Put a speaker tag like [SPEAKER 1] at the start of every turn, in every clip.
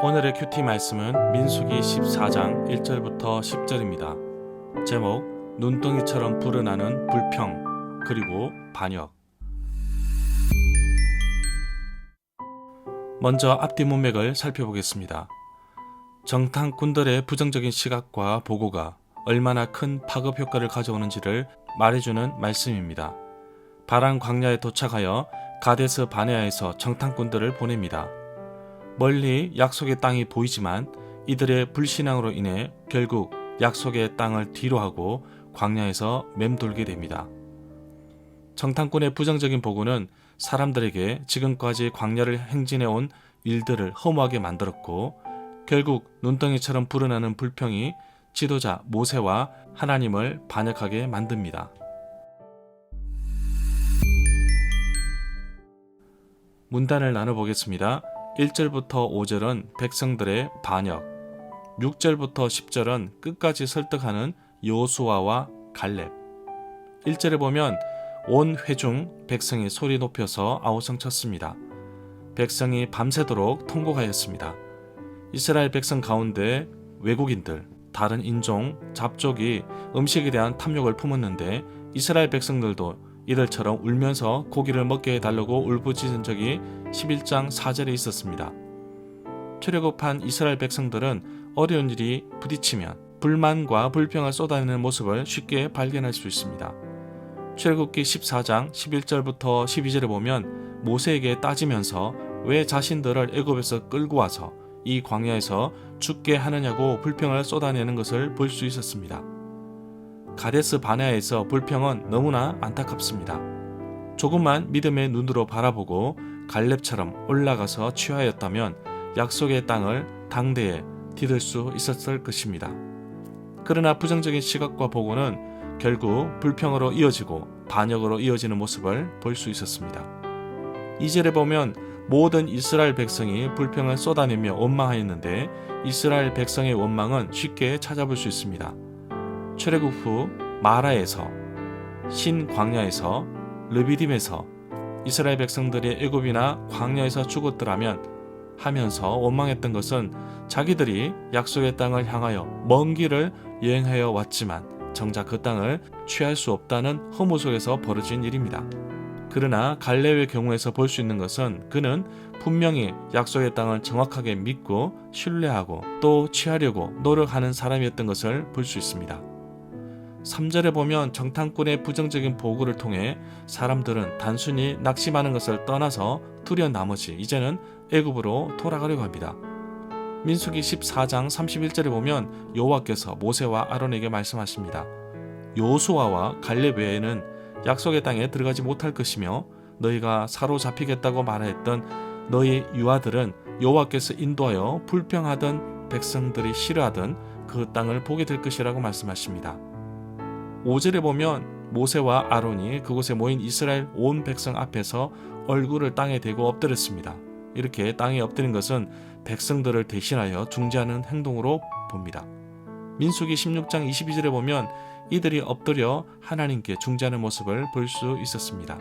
[SPEAKER 1] 오늘의 큐티 말씀은 민수기 14장 1절부터 10절입니다. 제목 눈덩이처럼 불어나는 불평 그리고 반역. 먼저 앞뒤 문맥을 살펴보겠습니다. 정탐꾼들의 부정적인 시각과 보고가 얼마나 큰 파급 효과를 가져오는지를 말해주는 말씀입니다. 바란 광야에 도착하여 가데스 바네아에서 정탐꾼들을 보냅니다. 멀리 약속의 땅이 보이지만 이들의 불신앙으로 인해 결국 약속의 땅을 뒤로하고 광야에서 맴돌게 됩니다. 정탐꾼의 부정적인 보고는 사람들에게 지금까지 광야를 행진해온 일들을 허무하게 만들었고 결국 눈덩이처럼 불어나는 불평이 지도자 모세와 하나님을 반역하게 만듭니다. 문단을 나눠보겠습니다. 1절부터 5절은 백성들의 반역, 6절부터 10절은 끝까지 설득하는 여호수아와 갈렙. 1절에 보면 온 회중 백성이 소리 높여서 아우성쳤습니다. 백성이 밤새도록 통곡하였습니다. 이스라엘 백성 가운데 외국인들, 다른 인종, 잡족이 음식에 대한 탐욕을 품었는데 이스라엘 백성들도 이들처럼 울면서 고기를 먹게 해달라고 울부짖은 적이 11장 4절에 있었습니다. 출애굽한 이스라엘 백성들은 어려운 일이 부딪히면 불만과 불평을 쏟아내는 모습을 쉽게 발견할 수 있습니다. 출애굽기 14장 11절부터 12절에 보면 모세에게 따지면서 왜 자신들을 애굽에서 끌고 와서 이 광야에서 죽게 하느냐고 불평을 쏟아내는 것을 볼 수 있었습니다. 가데스 바네아에서 불평은 너무나 안타깝습니다. 조금만 믿음의 눈으로 바라보고 갈렙처럼 올라가서 취하였다면 약속의 땅을 당대에 디딜 수 있었을 것입니다. 그러나 부정적인 시각과 보고는 결국 불평으로 이어지고 반역으로 이어지는 모습을 볼 수 있었습니다. 2절에 보면 모든 이스라엘 백성이 불평을 쏟아내며 원망하였는데 이스라엘 백성의 원망은 쉽게 찾아볼 수 있습니다. 출애굽 후 마라에서, 신광야에서, 르비딤에서 이스라엘 백성들이 애굽이나 광야에서 죽었더라면 하면서 원망했던 것은 자기들이 약속의 땅을 향하여 먼 길을 여행하여 왔지만 정작 그 땅을 취할 수 없다는 허무 속에서 벌어진 일입니다. 그러나 갈렙의 경우에서 볼 수 있는 것은 그는 분명히 약속의 땅을 정확하게 믿고 신뢰하고 또 취하려고 노력하는 사람이었던 것을 볼 수 있습니다. 3절에 보면 정탐꾼의 부정적인 보고를 통해 사람들은 단순히 낙심하는 것을 떠나서 두려운 나머지 이제는 애굽으로 돌아가려고 합니다. 민수기 14장 31절에 보면 여호와께서 모세와 아론에게 말씀하십니다. 여호수아와 갈렙 외에는 약속의 땅에 들어가지 못할 것이며 너희가 사로잡히겠다고 말하였던 너희 유아들은 여호와께서 인도하여 불평하던 백성들이 싫어하던 그 땅을 보게 될 것이라고 말씀하십니다. 5절에 보면 모세와 아론이 그곳에 모인 이스라엘 온 백성 앞에서 얼굴을 땅에 대고 엎드렸습니다. 이렇게 땅에 엎드린 것은 백성들을 대신하여 중재하는 행동으로 봅니다. 민수기 16장 22절에 보면 이들이 엎드려 하나님께 중재하는 모습을 볼 수 있었습니다.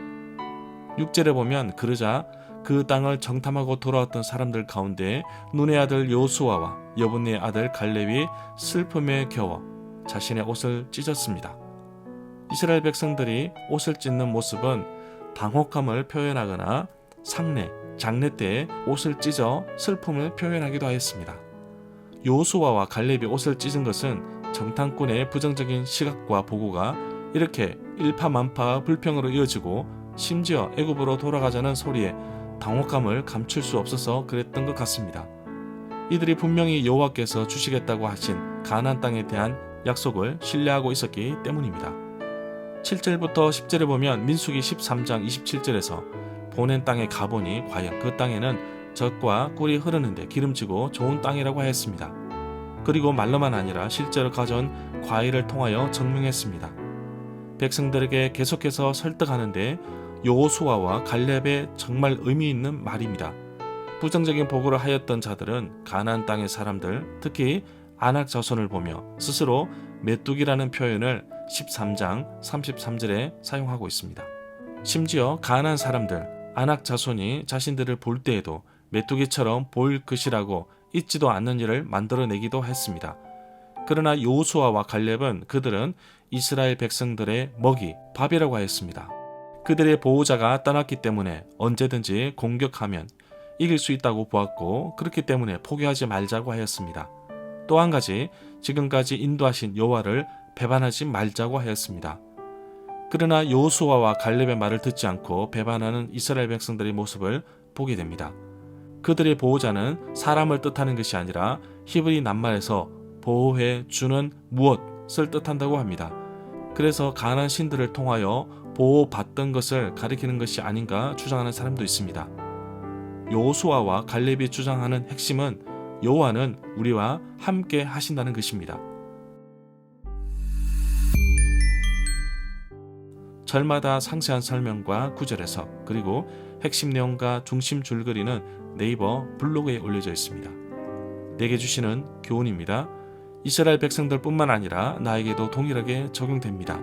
[SPEAKER 1] 6절에 보면 그러자 그 땅을 정탐하고 돌아왔던 사람들 가운데 눈의 아들 여호수아와 여분의 아들 갈렙이 슬픔에 겨워 자신의 옷을 찢었습니다. 이스라엘 백성들이 옷을 찢는 모습은 당혹함을 표현하거나 상례, 장례 때 옷을 찢어 슬픔을 표현하기도 하였습니다. 여호수아와 갈렙이 옷을 찢은 것은 정탐꾼의 부정적인 시각과 보고가 이렇게 일파만파 불평으로 이어지고 심지어 애굽으로 돌아가자는 소리에 당혹감을 감출 수 없어서 그랬던 것 같습니다. 이들이 분명히 여호와께서 주시겠다고 하신 가나안 땅에 대한 약속을 신뢰하고 있었기 때문입니다. 7절부터 10절에 보면 민수기 13장 27절에서 보낸 땅에 가보니 과연 그 땅에는 젖과 꿀이 흐르는데 기름지고 좋은 땅이라고 하였습니다. 그리고 말로만 아니라 실제로 가져온 과일을 통하여 증명했습니다. 백성들에게 계속해서 설득하는데 여호수아와 갈렙의 정말 의미 있는 말입니다. 부정적인 보고를 하였던 자들은 가나안 땅의 사람들, 특히 아낙 자손을 보며 스스로 메뚜기라는 표현을 13장 33절에 사용하고 있습니다. 심지어 가나안 사람들, 아낙 자손이 자신들을 볼 때에도 메뚜기처럼 보일 것이라고 있지도 않는 일을 만들어내기도 했습니다. 그러나 여호수아와 갈렙은 그들은 이스라엘 백성들의 먹이, 밥이라고 하였습니다. 그들의 보호자가 떠났기 때문에 언제든지 공격하면 이길 수 있다고 보았고 그렇기 때문에 포기하지 말자고 하였습니다. 또 한 가지, 지금까지 인도하신 여호와를 배반하지 말자고 하였습니다. 그러나 여호수아와 갈렙의 말을 듣지 않고 배반하는 이스라엘 백성들의 모습을 보게 됩니다. 그들의 보호자는 사람을 뜻하는 것이 아니라 히브리 낱말에서 보호해 주는 무엇을 뜻한다고 합니다. 그래서 가나안 신들을 통하여 보호받던 것을 가리키는 것이 아닌가 주장하는 사람도 있습니다. 여호수아와 갈렙이 주장하는 핵심은 여호와는 우리와 함께 하신다는 것입니다. 절마다 상세한 설명과 구절 해석, 그리고 핵심 내용과 중심 줄거리는 네이버 블로그에 올려져 있습니다. 내게 주시는 교훈입니다. 이스라엘 백성들뿐만 아니라 나에게도 동일하게 적용됩니다.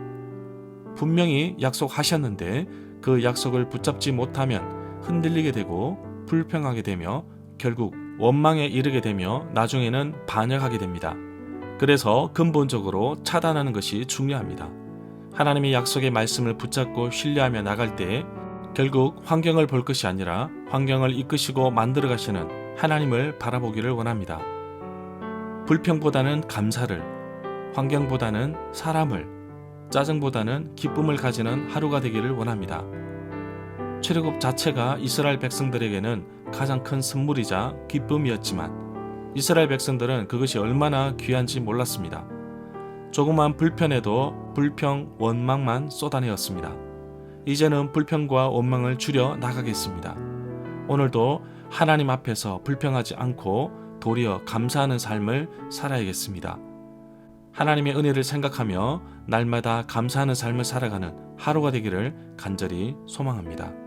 [SPEAKER 1] 분명히 약속하셨는데 그 약속을 붙잡지 못하면 흔들리게 되고 불평하게 되며 결국 원망에 이르게 되며 나중에는 반역하게 됩니다. 그래서 근본적으로 차단하는 것이 중요합니다. 하나님의 약속의 말씀을 붙잡고 신뢰하며 나갈 때 결국 환경을 볼 것이 아니라 환경을 이끄시고 만들어 가시는 하나님을 바라보기를 원합니다. 불평보다는 감사를, 환경보다는 사람을, 짜증보다는 기쁨을 가지는 하루가 되기를 원합니다. 출애굽 자체가 이스라엘 백성들에게는 가장 큰 선물이자 기쁨이었지만 이스라엘 백성들은 그것이 얼마나 귀한지 몰랐습니다. 조그만 불편에도 불평, 원망만 쏟아내었습니다. 이제는 불평과 원망을 줄여 나가겠습니다. 오늘도 하나님 앞에서 불평하지 않고 도리어 감사하는 삶을 살아야겠습니다. 하나님의 은혜를 생각하며 날마다 감사하는 삶을 살아가는 하루가 되기를 간절히 소망합니다.